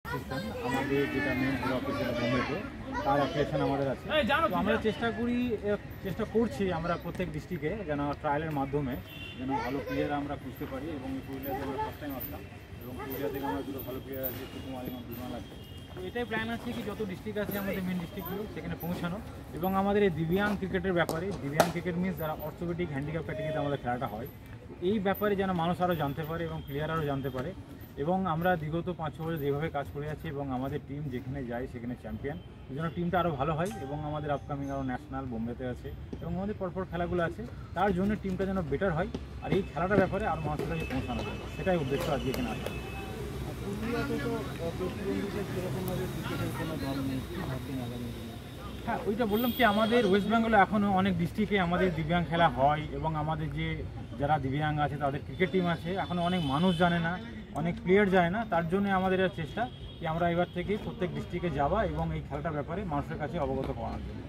Association আমাদের যেটা main head office যেটা বোম্বেতে তার অ্যাপ্লিকেশন আমাদের আছে। তো আমরা চেষ্টা করছি আমরা প্রত্যেক ডিস্ট্রিক্টে যেন ট্রায়ালের মাধ্যমে যেন ভালো প্লেয়ার আমরা খুঁজতে পারি এবং পুরুলিয়াতে আমরা ফার্স্ট টাইম আসলাম এবং পুরুলিয়া থেকে আমরা দুটো ভালো প্লেয়ার আছে সুকুমার এবং বিমান আছে। তো এটাই প্ল্যান আছে কি যত ডিস্ট্রিক্ট আছে আমাদের মেন ডিস্ট্রিক্টগুলো সেখানে পৌঁছানো এবং আমাদের এই দিব্যাঙ্গ ক্রিকেটের ব্যাপারে, দিব্যাঙ্গ ক্রিকেট মিনস যারা অর্থোপেডিক হ্যান্ডিক্যাপ ক্যাটেগরিতে আমাদের খেলাটা হয়, এই ব্যাপারে যেন মানুষ আরও জানতে পারে এবং প্লেয়ার আরও জানতে পারে। এবং আমরা বিগত 5 বছর যেভাবে কাজ করে যাচ্ছি এবং আমাদের টিম যেখানে যায় সেখানে চ্যাম্পিয়ন, এই জন্য টিমটা আরও ভালো হয় এবং আমাদের আপকামিং আরও ন্যাশনাল বোম্বেতে আছে এবং আমাদের পরপর খেলাগুলো আছে, তার জন্য টিমটা যেন বেটার হয় আর এই খেলাটার ব্যাপারে আর মানুষের কাছে পৌঁছানো যায়, সেটাই উদ্দেশ্য আজকে এখানে আসা। পুরুলিয়াতে তো প্রতিবন্ধীদের সেরকমভাবে ক্রিকেটের কোনো দল নেই, ভাবছেন আগামী দিনে? হ্যাঁ, ওইটা বললাম কি আমাদের ওয়েস্ট বেঙ্গলে এখনও অনেক ডিস্ট্রিক্টে আমাদের দিব্যাঙ্গ খেলা হয় এবং আমাদের যে যারা দিব্যাঙ্গ আছে তাদের ক্রিকেট টিম আছে, এখনও অনেক মানুষ জানে না, অনেক প্লেয়ার জানে না, তার জন্য আমাদের চেষ্টা যে আমরা এবার থেকে প্রত্যেক ডিস্ট্রিক্টে যাওয়া এবং এই খেলাটার ব্যাপারে মানুষের কাছে অবগত করানোর জন্য।